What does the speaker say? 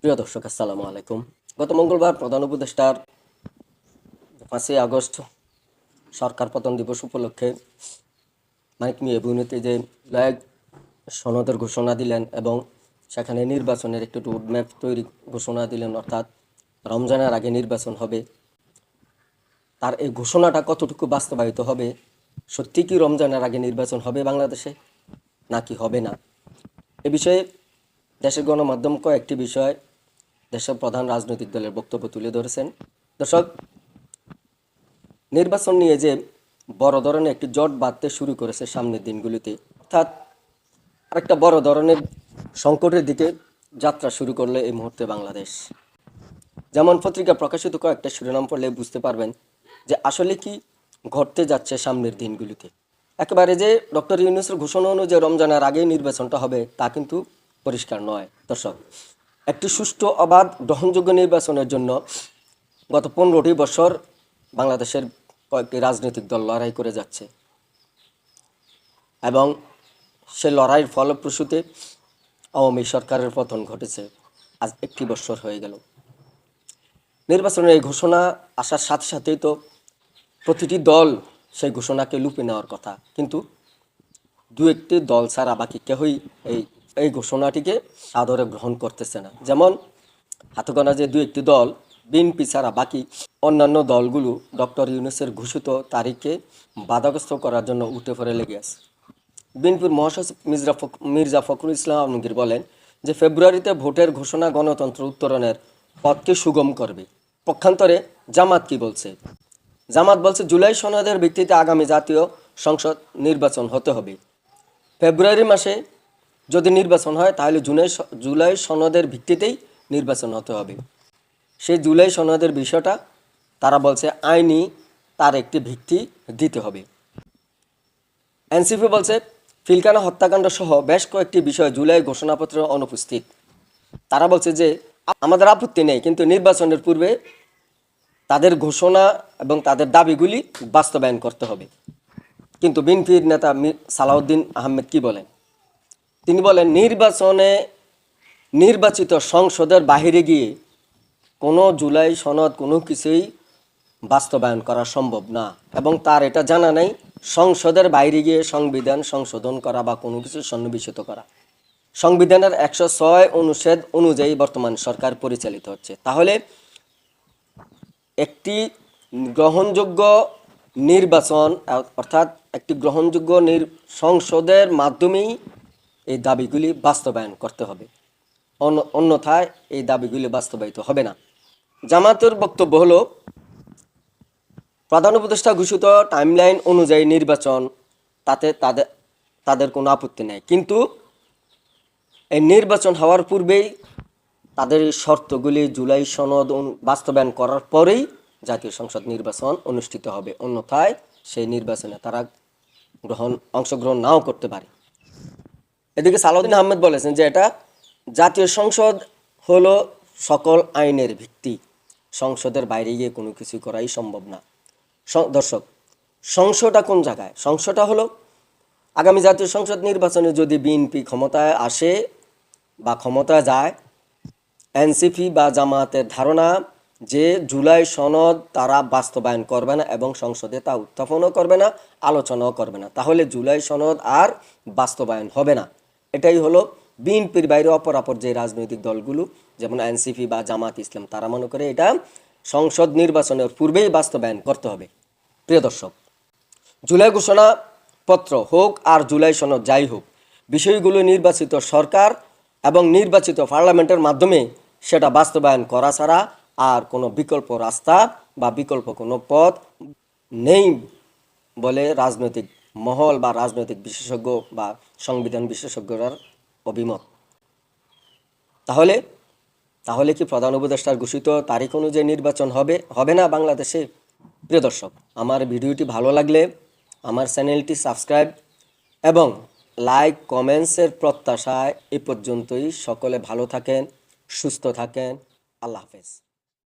প্রিয় দর্শক, আসসালামু আলাইকুম। গত মঙ্গলবার প্রধান উপদেষ্টার 5ই আগস্ট সরকার পতন দিবস উপলক্ষে মানিক মিয়া ইউনিতে যে ফ্ল্যাগ সনদের ঘোষণা দিলেন এবং সেখানে নির্বাচনের একটি রোডম্যাপ তৈরি ঘোষণা দিলেন, অর্থাৎ রমজানের আগে নির্বাচন হবে। তার এই ঘোষণাটা কতটুকু বাস্তবায়িত হবে? সত্যি কি রমজানের আগে নির্বাচন হবে বাংলাদেশে, নাকি হবে না? এ বিষয়ে দেশের গণমাধ্যম কয়েকটি বিষয় দেশের প্রধান রাজনৈতিক দলের বক্তব্য তুলে ধরেছেন। দর্শক, নির্বাচন নিয়ে যে বড় ধরনের একটি জট বাঁধতে শুরু করেছে সামনের দিনগুলিতে, অর্থাৎ আরেকটা বড় ধরনের সংকটের দিকে যাত্রা শুরু করলে এই মুহূর্তে বাংলাদেশ। যেমন পত্রিকা প্রকাশিত কয়েকটা শিরোনাম পড়লে বুঝতে পারবেন যে আসলে কি ঘটতে যাচ্ছে সামনের দিনগুলিতে। একেবারে যে ডক্টর ইউনূসের ঘোষণা অনুযায়ী রমজানের আগেই নির্বাচনটা হবে তা কিন্তু পরিষ্কার নয়। দর্শক, একটি সুষ্ঠু, অবাধ, গ্রহণযোগ্য নির্বাচনের জন্য গত 15টি বছর বাংলাদেশের কয়েকটি রাজনৈতিক দল লড়াই করে যাচ্ছে এবং সে লড়াইয়ের ফলপ্রসূতে আওয়ামী সরকারের পতন ঘটেছে। আজ একটি বছর হয়ে গেল। নির্বাচনের এই ঘোষণা আসার সাথে সাথেই তো প্রতিটি দল সেই ঘোষণাকে লুপে নেওয়ার কথা, কিন্তু দু একটি দল ছাড়া বাকি কেউই এই এই ঘোষণাটিকে সাদরে গ্রহণ করতেছে না। যেমন হাতগোনা যে দু একটি দল, বিএনপি ছাড়া বাকি অন্যান্য দলগুলো ডক্টর ইউনূসের ঘোষিত তারিখকে বাধাগ্রস্ত করার জন্য উঠে পড়ে লেগে আছে। বিএনপির মহাসচিব মির্জা ফখরুল ইসলাম আলমগীর বলেন যে ফেব্রুয়ারিতে ভোটের ঘোষণা গণতন্ত্র উত্তরণের পথকে সুগম করবে। পক্ষান্তরে জামাত কি বলছে? জামাত বলছে জুলাই সনদের ভিত্তিতে আগামী জাতীয় সংসদ নির্বাচন হতে হবে। ফেব্রুয়ারি মাসে যদি নির্বাচন হয় তাহলে জুলাই সনদের ভিত্তিতেই নির্বাচন হতে হবে। সেই জুলাই সনদের বিষয়টা তারা বলছে আইনি তার একটি ভিত্তি দিতে হবে। এনসিপি বলছে পিলখানা হত্যাকাণ্ড সহ বেশ কয়েকটি বিষয় জুলাই ঘোষণাপত্রে অনুপস্থিত। তারা বলছে যে আমাদের আপত্তি নেই, কিন্তু নির্বাচনের পূর্বে তাদের ঘোষণা এবং তাদের দাবিগুলি বাস্তবায়ন করতে হবে। কিন্তু বিএনপির নেতা সালাউদ্দিন আহমেদ কি বলেন? তিনি বলেন নির্বাচিত সংসদের বাহিরে গিয়ে কোনো জুলাই সনদ কোনো কিছুই বাস্তবায়ন করা সম্ভব না, এবং তার এটা জানা নেই সংসদের বাইরে গিয়ে সংবিধান সংশোধন করা বা কোনো কিছু সন্নিবেশিত করা। সংবিধানের 106 অনুচ্ছেদ অনুযায়ী বর্তমান সরকার পরিচালিত হচ্ছে। তাহলে একটি গ্রহণযোগ্য নির্বাচন, অর্থাৎ একটি গ্রহণযোগ্য সংসদের মাধ্যমেই এই দাবিগুলি বাস্তবায়ন করতে হবে, অন্যথায় এই দাবিগুলি বাস্তবায়িত হবে না। জামাতের বক্তব্য হলো প্রধান উপদেষ্টা ঘোষিত টাইমলাইন অনুযায়ী নির্বাচন, তাতে তাদের কোনো আপত্তি নেই, কিন্তু এই নির্বাচন হওয়ার পূর্বেই তাদের এই শর্তগুলি জুলাই সনদ বাস্তবায়ন করার পরেই জাতীয় সংসদ নির্বাচন অনুষ্ঠিত হবে, অন্যথায় সেই নির্বাচনে তারা অংশগ্রহণ নাও করতে পারে। এদিকে সালাউদ্দিন আহমেদ বলেছেন যে এটা জাতীয় সংসদ হলো সকল আইনের ভিত্তি, সংসদের বাইরে গিয়ে কোনো কিছু করাই সম্ভব না। দর্শক, সংসদটা কোন জায়গায়? সংসদটা হলো আগামী জাতীয় সংসদ নির্বাচনে যদি বিএনপি ক্ষমতায় আসে বা ক্ষমতায় যায়, এনসিপি বা জামাতের ধারণা যে জুলাই সনদ তারা বাস্তবায়ন করবে না এবং সংসদে তা উত্থাপনও করবে না, আলোচনাও করবে না, তাহলে জুলাই সনদ আর বাস্তবায়ন হবে না। এটাই হলো বিএনপির বাইরে অপরাপর যে রাজনৈতিক দলগুলো যেমন এনসিপি বা জামাত ইসলাম, তারা মনে করে এটা সংসদ নির্বাচনের পূর্বেই বাস্তবায়ন করতে হবে। প্রিয় দর্শক, জুলাই ঘোষণাপত্র হোক আর জুলাই সনদ যাই হোক, বিষয়গুলো নির্বাচিত সরকার এবং নির্বাচিত পার্লামেন্টের মাধ্যমে সেটা বাস্তবায়ন করা ছাড়া আর কোনো বিকল্প রাস্তা বা বিকল্প কোনো পথ নেই বলে রাজনৈতিক মহল বা রাজনৈতিক বিশেষজ্ঞ বা সংবিধান বিশেষজ্ঞরা অভিমত। তাহলে কি প্রধান উপদেষ্টার ঘোষিত তারিখ অনুযায়ী নির্বাচন হবে না বাংলাদেশে? প্রিয় দর্শক, আমার ভিডিওটি ভালো লাগলে আমার চ্যানেলটি সাবস্ক্রাইব এবং লাইক কমেন্টসের প্রত্যাশায় এ পর্যন্তই। সকলে ভালো থাকেন, সুস্থ থাকেন। আল্লাহ হাফেজ।